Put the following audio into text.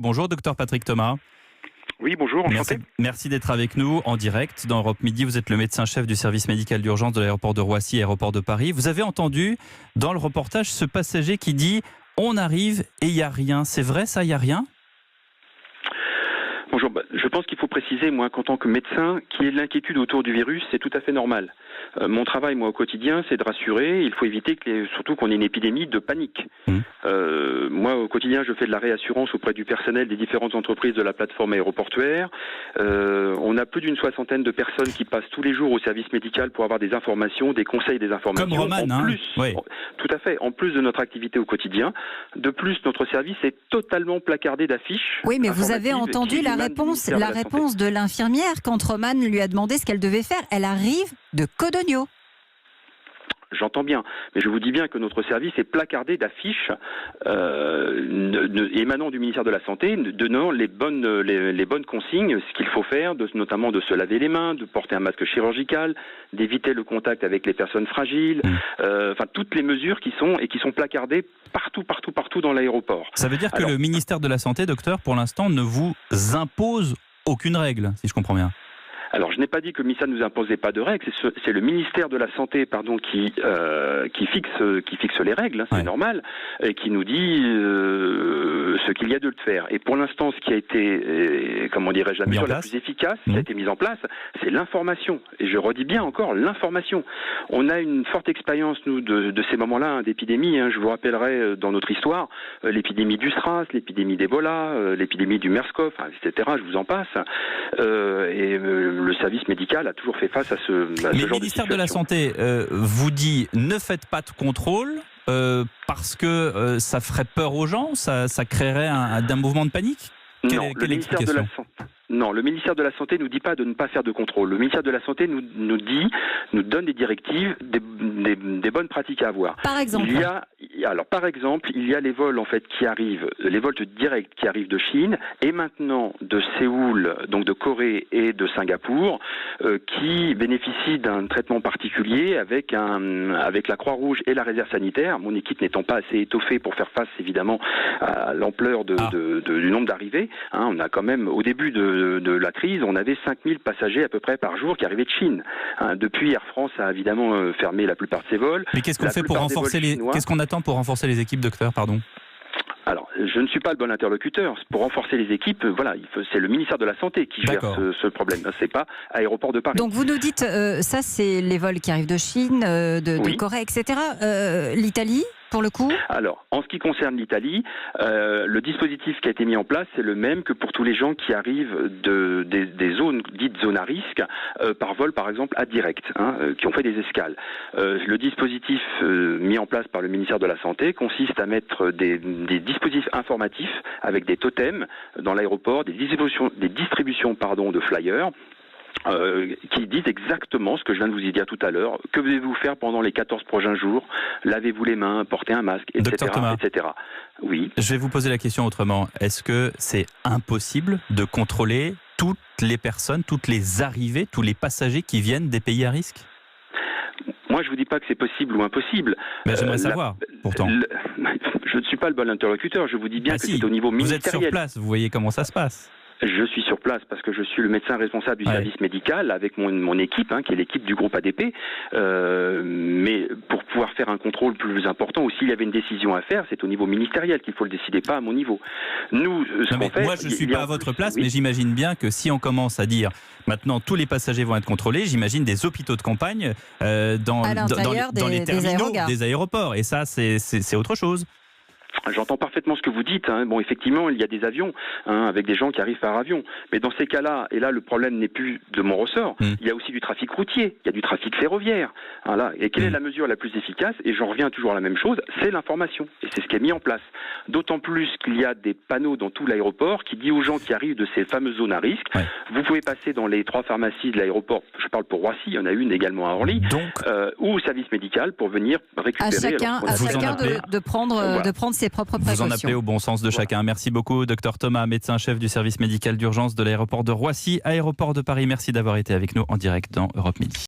Bonjour, docteur Patrick Thomas. Oui, bonjour, enchanté. Merci d'être avec nous en direct dans Europe Midi. Vous êtes le médecin-chef du service médical d'urgence de l'aéroport de Roissy, aéroport de Paris. Vous avez entendu dans le reportage ce passager qui dit « On arrive et il n'y a rien ». C'est vrai ça, il n'y a rien ? Bonjour, je pense qu'il faut préciser, moi, qu'en tant que médecin, qu'il y ait de l'inquiétude autour du virus, c'est tout à fait normal. Mon travail, moi, au quotidien, c'est de rassurer. Il faut éviter surtout qu'on ait une épidémie de panique. Moi, au quotidien, je fais de la réassurance auprès du personnel des différentes entreprises de la plateforme aéroportuaire. On a plus d'une soixantaine de personnes qui passent tous les jours au service médical pour avoir des informations, des conseils, des informations. Comme Roman, Oui. Tout à fait. En plus de notre activité au quotidien. De plus, notre service est totalement placardé d'affiches. Oui, mais vous avez entendu la réponse de l'infirmière quand Roman lui a demandé ce qu'elle devait faire. Elle arrive de Codogno. J'entends bien, mais je vous dis bien que notre service est placardé d'affiches émanant du ministère de la Santé, donnant les bonnes consignes, ce qu'il faut faire, notamment de se laver les mains, de porter un masque chirurgical, d'éviter le contact avec les personnes fragiles, enfin toutes les mesures qui sont placardées partout dans l'aéroport. Ça veut dire que le ministère de la Santé, docteur, pour l'instant, ne vous impose aucune règle, si je comprends bien. Alors, je n'ai pas dit que le ministère ne nous imposait pas de règles. C'est le ministère de la Santé, qui fixe les règles. C'est normal, et qui nous dit ce qu'il y a de le faire. Et pour l'instant, ce qui a été, la mesure la plus efficace, qui a été mise en place, c'est l'information. Et je redis bien encore l'information. On a une forte expérience, nous, de ces moments-là, d'épidémie. Je vous rappellerai dans notre histoire l'épidémie du SRAS, l'épidémie d'Ebola, l'épidémie du MERS-CoV, etc. Je vous en passe. Le service médical a toujours fait face à ce genre de situation. Mais le ministère de la Santé vous dit ne faites pas de contrôle parce que ça ferait peur aux gens, ça créerait un mouvement de panique. Quelle explication ? Non, le ministère de la Santé nous dit pas de ne pas faire de contrôle. Le ministère de la Santé nous donne des directives, des bonnes pratiques à avoir. Par exemple. Par exemple, il y a les vols les vols directs qui arrivent de Chine et maintenant de Séoul, donc de Corée et de Singapour, qui bénéficient d'un traitement particulier avec la Croix-Rouge et la réserve sanitaire. Mon équipe n'étant pas assez étoffée pour faire face évidemment à l'ampleur du nombre d'arrivées. On a quand même au début de la crise, on avait 5000 passagers à peu près par jour qui arrivaient de Chine. Depuis, Air France a évidemment fermé la plupart de ses vols. Mais qu'est-ce qu'on fait qu'est-ce qu'on attend pour renforcer les équipes, docteur, pardon ? Alors, je ne suis pas le bon interlocuteur. Pour renforcer les équipes, c'est le ministère de la Santé qui gère ce problème. C'est pas Aéroport de Paris. Donc vous nous dites, ça c'est les vols qui arrivent de Chine, de Corée, etc. L'Italie, pour le coup ? Alors, en ce qui concerne l'Italie, le dispositif qui a été mis en place, c'est le même que pour tous les gens qui arrivent des zones dites zones à risque, par vol par exemple à direct, qui ont fait des escales. Le dispositif mis en place par le ministère de la Santé consiste à mettre des dispositifs informatifs avec des totems dans l'aéroport, des distributions de flyers. Qui disent exactement ce que je viens de vous dire tout à l'heure. Que devez-vous faire pendant les 14 prochains jours ? Lavez-vous les mains, portez un masque, etc. Docteur Thomas, etc. Oui. Je vais vous poser la question autrement. Est-ce que c'est impossible de contrôler toutes les personnes, toutes les arrivées, tous les passagers qui viennent des pays à risque ? Moi, je ne vous dis pas que c'est possible ou impossible. Mais j'aimerais savoir, pourtant. Je ne suis pas le bon interlocuteur. Je vous dis bien que c'est au niveau ministériel. Vous êtes sur place, vous voyez comment ça se passe. Je suis sur place parce que je suis le médecin responsable du service médical avec mon équipe, qui est l'équipe du groupe ADP. Mais pour pouvoir faire un contrôle plus important, ou s'il y avait une décision à faire, c'est au niveau ministériel qu'il faut le décider, pas à mon niveau. Nous, moi, je ne suis pas à votre place, mais j'imagine bien que si on commence à dire maintenant tous les passagers vont être contrôlés, j'imagine des hôpitaux de campagne dans les terminaux des aéroports. Et ça, c'est autre chose. J'entends parfaitement ce que vous dites. Bon, effectivement, il y a des avions avec des gens qui arrivent par avion. Mais dans ces cas-là, et là, le problème n'est plus de mon ressort, il y a aussi du trafic routier, il y a du trafic ferroviaire. Et quelle est la mesure la plus efficace ? Et j'en reviens toujours à la même chose, c'est l'information. Et c'est ce qui est mis en place. D'autant plus qu'il y a des panneaux dans tout l'aéroport qui disent aux gens qui arrivent de ces fameuses zones à risque, vous pouvez passer dans les 3 pharmacies de l'aéroport, je parle pour Roissy, il y en a une également à Orly, ou au service médical pour venir récupérer... À chacun de prendre ses propres précautions. Vous en appelez au bon sens de chacun. Merci beaucoup, docteur Thomas, médecin-chef du service médical d'urgence de l'aéroport de Roissy, aéroport de Paris. Merci d'avoir été avec nous en direct dans Europe Midi.